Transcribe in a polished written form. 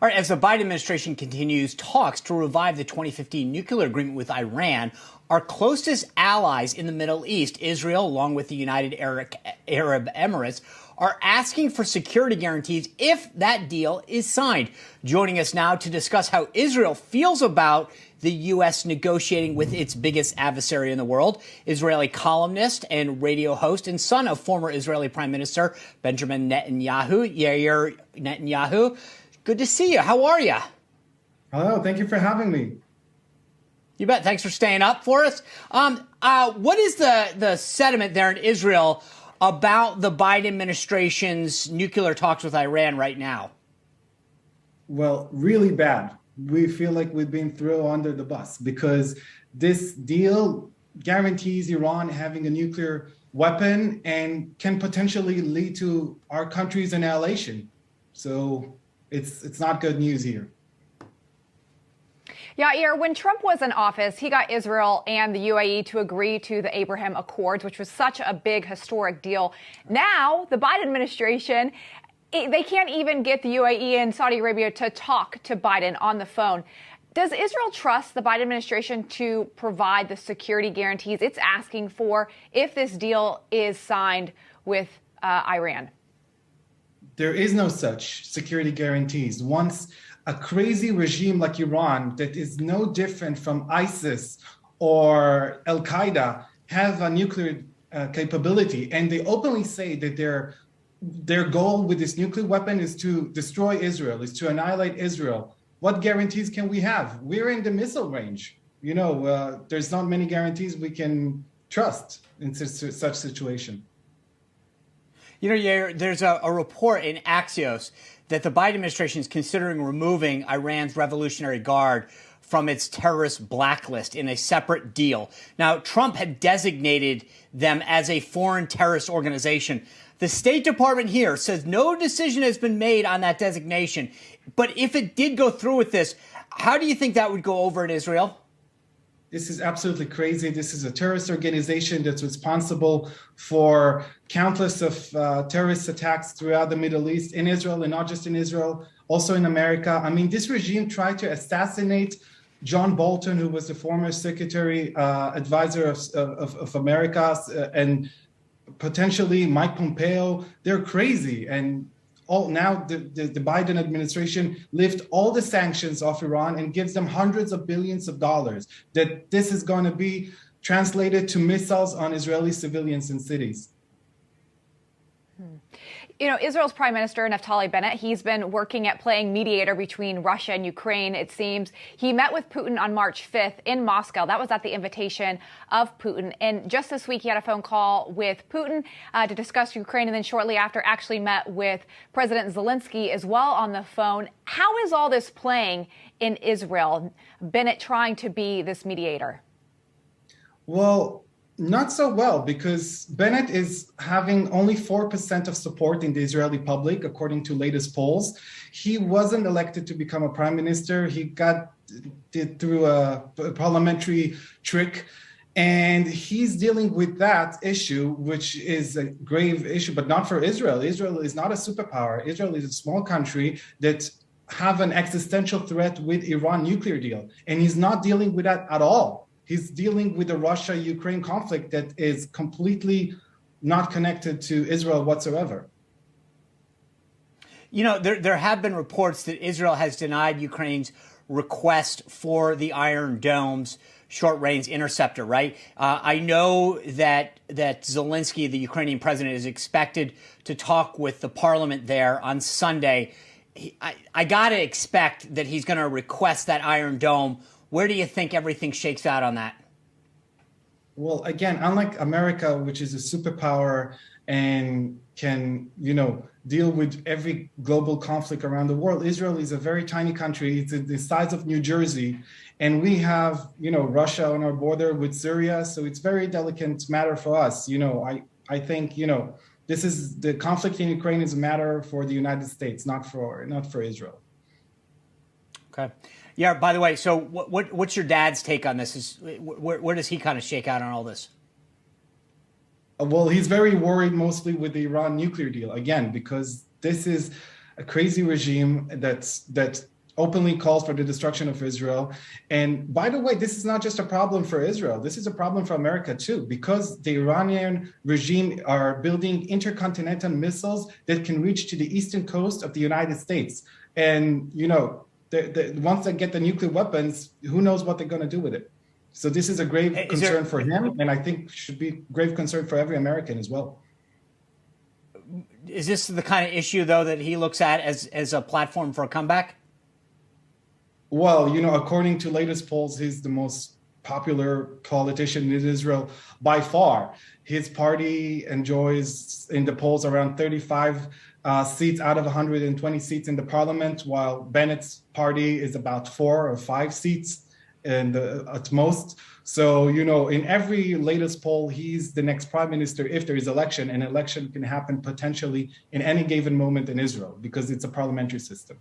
All right, as the Biden administration continues talks to revive the 2015 nuclear agreement with Iran, our closest allies in the Middle East, Israel, along with the United Arab Emirates, are asking for security guarantees if that deal is signed. Joining us now to discuss how Israel feels about the U.S. negotiating with its biggest adversary in the world, Israeli columnist and radio host and son of former Israeli Prime Minister Benjamin Netanyahu, Yair Netanyahu. Good to see you. How are you? Hello. Thank you for having me. You bet. Thanks for staying up for us. What is the sentiment there in Israel about the Biden administration's nuclear talks with Iran right now? Well, really bad. We feel like we've been thrown under the bus because this deal guarantees Iran having a nuclear weapon and can potentially lead to our country's annihilation. So it's not good news here. Yair, when Trump was in office, he got Israel and the UAE to agree to the Abraham Accords, which was such a big historic deal. Now, the Biden administration, they can't even get the UAE and Saudi Arabia to talk to Biden on the phone. Does Israel trust the Biden administration to provide the security guarantees it's asking for if this deal is signed with Iran? There is no such security guarantees. Once a crazy regime like Iran that is no different from ISIS or Al-Qaeda have a nuclear capability, and they openly say that their goal with this nuclear weapon is to destroy Israel, is to annihilate Israel. What guarantees can we have? We're in the missile range. There's not many guarantees we can trust in such situation. Yair, there's a report in Axios that the Biden administration is considering removing Iran's Revolutionary Guard from its terrorist blacklist in a separate deal. Now, Trump had designated them as a foreign terrorist organization. The State Department here says no decision has been made on that designation. But if it did go through with this, how do you think that would go over in Israel? This is absolutely crazy. This is a terrorist organization that's responsible for countless of terrorist attacks throughout the Middle East, in Israel, and not just in Israel, also in America. I mean, this regime tried to assassinate John Bolton, who was the former secretary advisor of America, and potentially Mike Pompeo. They're crazy. And now the Biden administration lift all the sanctions off Iran and gives them hundreds of billions of dollars. That this is going to be translated to missiles on Israeli civilians and cities. Israel's Prime Minister, Naftali Bennett, he's been working at playing mediator between Russia and Ukraine, it seems. He met with Putin on March 5th in Moscow. That was at the invitation of Putin. And just this week, he had a phone call with Putin to discuss Ukraine, and then shortly after actually met with President Zelensky as well on the phone. How is all this playing in Israel? Bennett trying to be this mediator? Well, not so well, because Bennett is having only 4% of support in the Israeli public, according to latest polls. He wasn't elected to become a prime minister. He got it through a parliamentary trick. And he's dealing with that issue, which is a grave issue, but not for Israel. Israel is not a superpower. Israel is a small country that have an existential threat with Iran nuclear deal. And he's not dealing with that at all. He's dealing with the Russia-Ukraine conflict that is completely not connected to Israel whatsoever. There have been reports that Israel has denied Ukraine's request for the Iron Dome's short-range interceptor, right? I know that Zelensky, the Ukrainian president, is expected to talk with the parliament there on Sunday. I got to expect that he's going to request that Iron Dome. Where do you think everything shakes out on that? Well, again, unlike America, which is a superpower and can, deal with every global conflict around the world, Israel is a very tiny country. It's the size of New Jersey. And we have, Russia on our border with Syria. So it's a very delicate matter for us. I think, this is the conflict in Ukraine is a matter for the United States, not for Israel. Okay. Yeah, by the way, so what's your dad's take on this? Where does he kind of shake out on all this? Well, he's very worried mostly with the Iran nuclear deal, again, because this is a crazy regime that openly calls for the destruction of Israel. And by the way, this is not just a problem for Israel. This is a problem for America too, because the Iranian regime are building intercontinental missiles that can reach to the eastern coast of the United States. And, once they get the nuclear weapons, who knows what they're going to do with it. So this is a grave concern for him, and I think should be grave concern for every American as well. Is this the kind of issue, though, that he looks at as a platform for a comeback? Well, according to latest polls, he's the most popular politician in Israel by far. His party enjoys in the polls around 35 seats out of 120 seats in the parliament, while Bennett's party is about 4 or 5 seats at most. So, in every latest poll, he's the next prime minister if there is election. An election can happen potentially in any given moment in Israel because it's a parliamentary system.